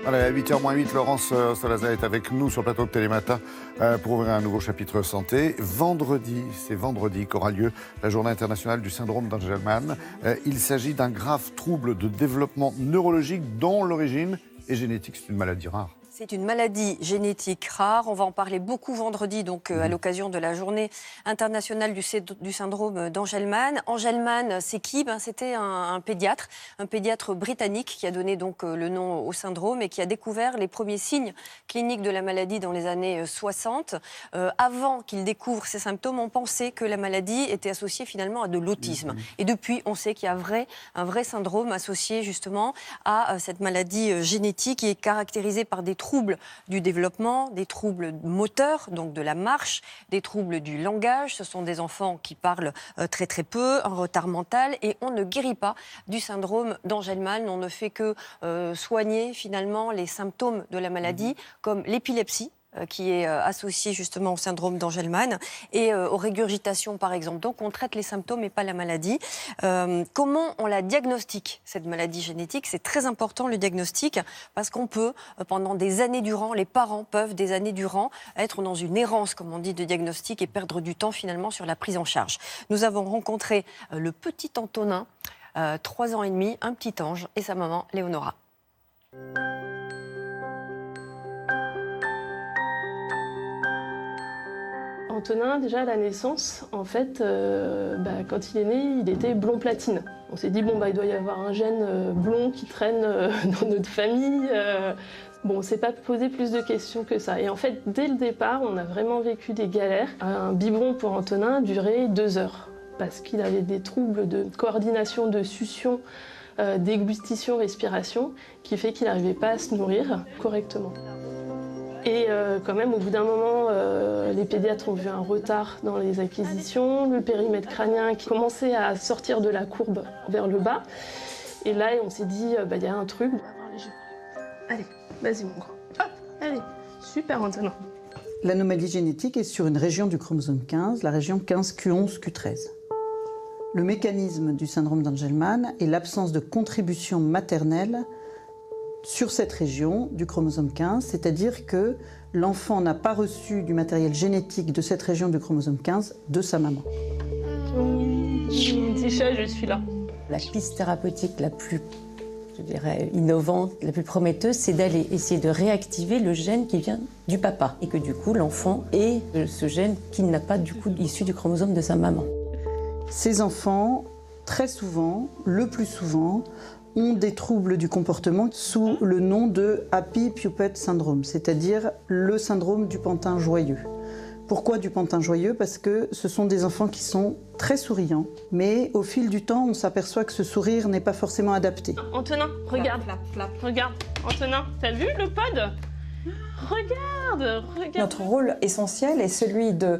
Voilà, à 8h-8, Laurence Salazar est avec nous sur le plateau de Télématin pour ouvrir un nouveau chapitre santé. C'est vendredi qu'aura lieu la journée internationale du syndrome d'Angelman. Il s'agit d'un grave trouble de développement neurologique dont l'origine est génétique. C'est une maladie rare. C'est une maladie génétique rare. On va en parler beaucoup vendredi, donc à l'occasion de la journée internationale du syndrome d'Angelman. Angelman, c'est qui ? C'était un pédiatre britannique qui a donné donc le nom au syndrome et qui a découvert les premiers signes cliniques de la maladie dans les années 60. Avant qu'il découvre ces symptômes, on pensait que la maladie était associée finalement à de l'autisme. Et depuis, on sait qu'il y a un vrai syndrome associé justement à cette maladie génétique qui est caractérisée par des troubles du développement, des troubles moteurs, donc de la marche, des troubles du langage. Ce sont des enfants qui parlent très très peu, un retard mental, et on ne guérit pas du syndrome d'Angelman. On ne fait que soigner finalement les symptômes de la maladie, comme l'épilepsie, qui est associé justement au syndrome d'Angelman et aux régurgitations par exemple. Donc on traite les symptômes et pas la maladie. Comment on la diagnostique, cette maladie génétique ? C'est très important le diagnostic parce qu'on peut, pendant des années durant, les parents peuvent des années durant être dans une errance, comme on dit, de diagnostic et perdre du temps finalement sur la prise en charge. Nous avons rencontré le petit Antonin, 3 ans et demi, un petit ange, et sa maman Léonora. Antonin, déjà à la naissance, en fait, quand il est né, il était blond platine. On s'est dit, il doit y avoir un gène blond qui traîne dans notre famille. On ne s'est pas posé plus de questions que ça. Et en fait, dès le départ, on a vraiment vécu des galères. Un biberon pour Antonin durait 2 heures, parce qu'il avait des troubles de coordination, de succion, déglutition, respiration, qui fait qu'il n'arrivait pas à se nourrir correctement. Et quand même, au bout d'un moment, les pédiatres ont vu un retard dans les acquisitions, le périmètre crânien qui commençait à sortir de la courbe vers le bas. Et là, on s'est dit, y a un truc. Allez, vas-y mon grand. Hop, allez, super Antonin. L'anomalie génétique est sur une région du chromosome 15, la région 15q11q13. Le mécanisme du syndrome d'Angelman est l'absence de contribution maternelle sur cette région du chromosome 15, c'est-à-dire que l'enfant n'a pas reçu du matériel génétique de cette région du chromosome 15 de sa maman. Petit chat, je suis là. La piste thérapeutique la plus, innovante, la plus prometteuse, c'est d'aller essayer de réactiver le gène qui vient du papa. Et que du coup, l'enfant ait ce gène qui n'a pas du coup issu du chromosome de sa maman. Ces enfants, très souvent, le plus souvent, ont des troubles du comportement sous le nom de Happy Puppet Syndrome, c'est-à-dire le syndrome du pantin joyeux. Pourquoi du pantin joyeux ? Parce que ce sont des enfants qui sont très souriants, mais au fil du temps, on s'aperçoit que ce sourire n'est pas forcément adapté. Antonin, regarde, regarde. Antonin, t'as vu le pod ? Regarde. Notre rôle essentiel est celui de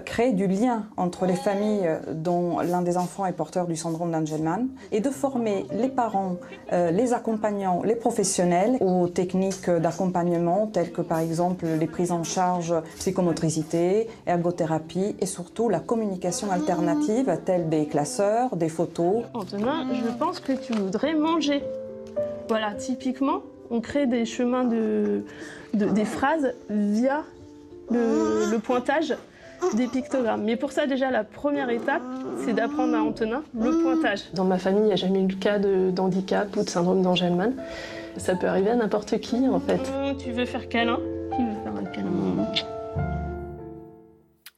créer du lien entre les familles dont l'un des enfants est porteur du syndrome d'Angelman et de former les parents, les accompagnants, les professionnels aux techniques d'accompagnement telles que par exemple les prises en charge psychomotricité, ergothérapie et surtout la communication alternative telle des classeurs, des photos. Antonin, je pense que tu voudrais manger. Voilà, typiquement, on crée des chemins des phrases via le pointage des pictogrammes. Mais pour ça, déjà, la première étape, c'est d'apprendre à Antonin le pointage. Dans ma famille, il n'y a jamais eu le cas d'handicap ou de syndrome d'Angelman. Ça peut arriver à n'importe qui, en fait. Tu veux faire câlin ? Qui veut faire un câlin ?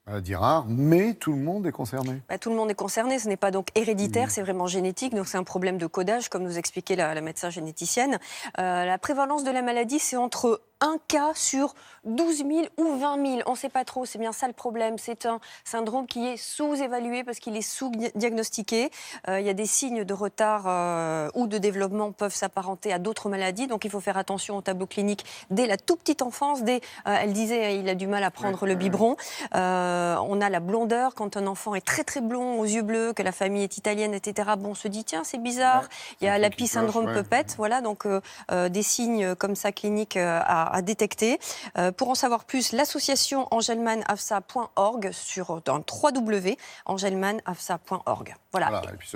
Maladie rare, mais tout le monde est concerné. Tout le monde est concerné, ce n'est pas donc héréditaire, c'est vraiment génétique, donc c'est un problème de codage, comme nous expliquait la médecin généticienne. La prévalence de la maladie, c'est entre 1 cas sur 12 000 ou 20 000. On ne sait pas trop, c'est bien ça le problème. C'est un syndrome qui est sous-évalué parce qu'il est sous-diagnostiqué. Il y a des signes de retard ou de développement peuvent s'apparenter à d'autres maladies. Donc il faut faire attention au tableau clinique dès la toute petite enfance. Elle disait il a du mal à prendre le biberon. On a la blondeur quand un enfant est très très blond, aux yeux bleus, que la famille est italienne, etc. On se dit tiens c'est bizarre. Il y a l'Happy syndrome Puppet. Voilà, donc des signes comme ça cliniques à détecter. Pour en savoir plus, l'association angelmanafsa.org sur un www.angelmanafsa.org. Voilà. Et puis